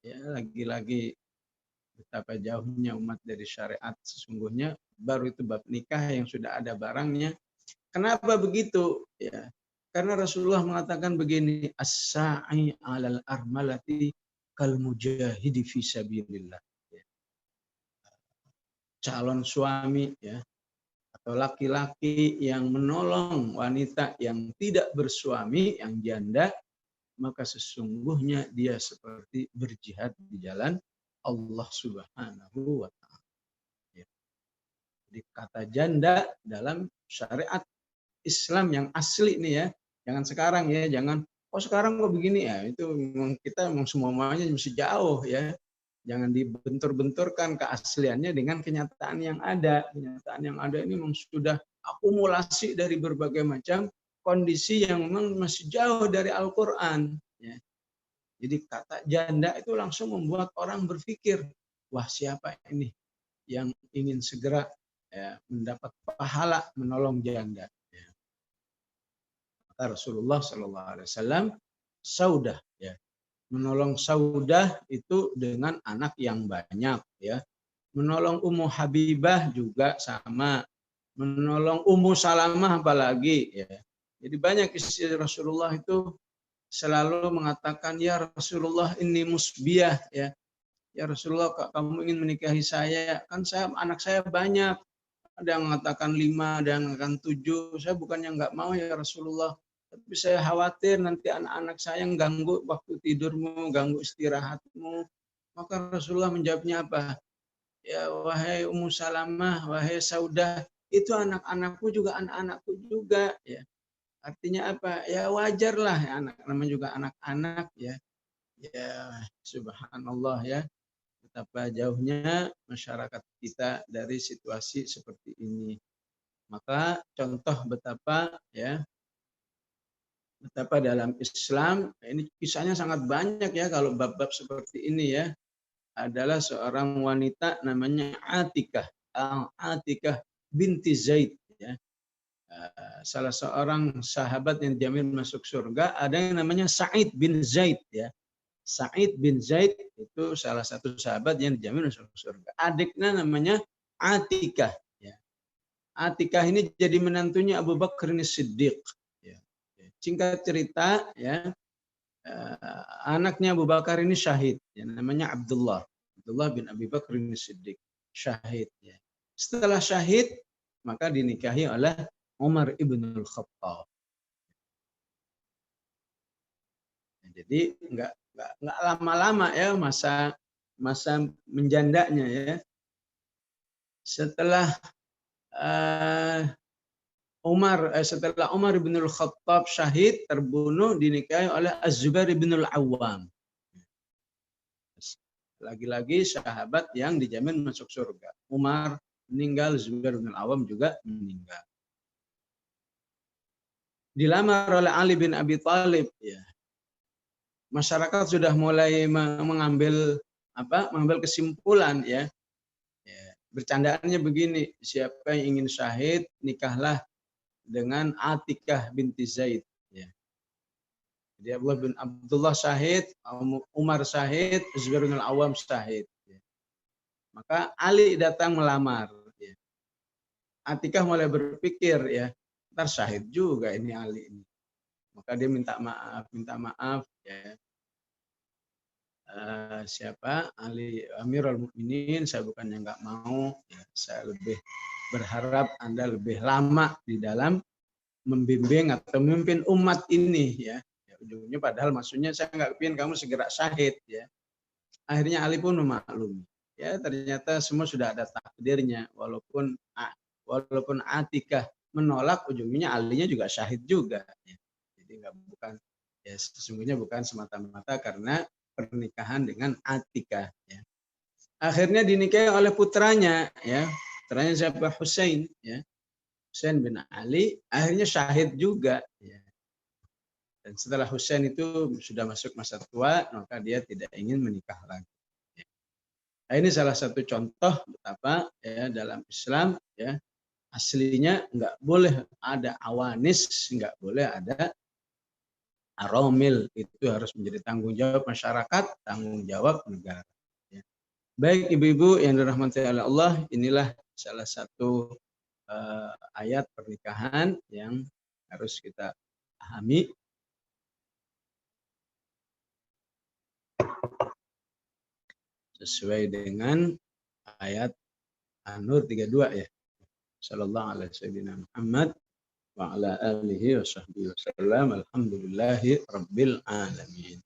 Ya, lagi-lagi betapa jauhnya umat dari syariat sesungguhnya, baru itu bab nikah yang sudah ada barangnya. Kenapa begitu? Ya, karena Rasulullah mengatakan begini, as-sa'i 'alal armalati kal mujahidi fi sabilillah. Ya. Calon suami ya atau laki-laki yang menolong wanita yang tidak bersuami, yang janda, maka sesungguhnya dia seperti berjihad di jalan Allah Subhanahu wa ta'ala. Ya. Jadi kata janda dalam syariat Islam yang asli nih ya, jangan sekarang ya, jangan sekarang kok begini ya, itu kita semuanya mesti jauh ya. Jangan dibentur-benturkan keasliannya dengan kenyataan yang ada. Kenyataan yang ada ini memang sudah akumulasi dari berbagai macam kondisi yang memang masih jauh dari Al-Quran. Ya. Jadi kata janda itu langsung membuat orang berpikir, wah siapa ini yang ingin segera ya, mendapat pahala menolong janda. Ya. Kata Rasulullah SAW, Saudah ya, menolong Saudah itu dengan anak yang banyak ya. Menolong Ummu Habibah juga sama. Menolong Ummu Salamah apalagi ya. Jadi banyak istri Rasulullah itu selalu mengatakan, ya Rasulullah ini musbiyah ya. Ya Rasulullah, kok kamu ingin menikahi saya? Kan anak saya banyak. Ada yang mengatakan 5, ada yang mengatakan 7. Saya bukannya nggak mau ya Rasulullah. Tapi saya khawatir nanti anak-anak saya ganggu waktu tidurmu, ganggu istirahatmu. Maka Rasulullah menjawabnya apa? Ya wahai Ummu Salamah, wahai Saudah, itu anak-anakku juga anak-anakku juga. Ya. Artinya apa? Ya wajar lah, ya, anak namanya juga anak-anak ya. Ya subhanallah ya. Betapa jauhnya masyarakat kita dari situasi seperti ini. Maka contoh betapa dalam Islam ini kisahnya sangat banyak ya kalau bab-bab seperti ini ya. Adalah seorang wanita namanya Atikah, Atikah binti Zaid ya. Salah seorang sahabat yang dijamin masuk surga, ada yang namanya Sa'id bin Zaid ya. Sa'id bin Zaid itu salah satu sahabat yang dijamin masuk surga. Adiknya namanya Atikah. Ya. Atikah ini jadi menantunya Abu Bakar Siddiq. Ya. Singkat cerita, ya anaknya Abu Bakar ini syahid. Ya, namanya Abdullah. Abdullah bin Abi Bakar Siddiq. Syahid. Ya. Setelah syahid, maka dinikahi oleh Umar ibn al-Khattab. Jadi enggak lama-lama ya masa menjandanya ya. Setelah setelah Umar bin Al-Khattab syahid, terbunuh, dinikahi oleh Az-Zubair bin Al-Awwam. Lagi-lagi sahabat yang dijamin masuk surga. Umar meninggal, Zubair bin Al-Awwam juga meninggal. Dilamar oleh Ali bin Abi Thalib ya. Masyarakat sudah mulai mengambil kesimpulan ya. Bercandaannya begini, siapa yang ingin syahid nikahlah dengan Atikah binti Zaid ya. Jadi Abdullah syahid, Umar syahid, Zubair bin Al-Awwam syahid ya. Maka Ali datang melamar ya. Atikah mulai berpikir ya, ntar syahid juga ini Ali ini. Maka dia minta maaf ya. Siapa Ali Amirul Mukminin, saya bukannya nggak mau ya, saya lebih berharap Anda lebih lama di dalam membimbing atau memimpin umat ini ya. Ujungnya padahal maksudnya saya nggak kepingin kamu segera syahid ya. Akhirnya Ali pun memaklumi ya, ternyata semua sudah ada takdirnya, walaupun Atikah menolak, ujungnya Alinya juga syahid juga ya. Jadi sesungguhnya bukan semata-mata karena pernikahan dengan Atikah ya. Akhirnya dinikahi oleh putranya ya. Putranya siapa? Husain ya. Husain bin Ali akhirnya syahid juga ya. Dan setelah Husain itu sudah masuk masa tua, maka dia tidak ingin menikah lagi. Nah, ini salah satu contoh betapa ya dalam Islam ya aslinya nggak boleh ada awanis, nggak boleh ada aromil, itu harus menjadi tanggung jawab masyarakat, tanggung jawab negara. Ya. Baik ibu-ibu yang dirahmati oleh Allah, inilah salah satu ayat pernikahan yang harus kita pahami. Sesuai dengan ayat An-Nur 32 ya. Sallallahu alaihi wasallam Muhammad wa ala alihi wa sahbihi wasallam. Alhamdulillahi rabbil alamin.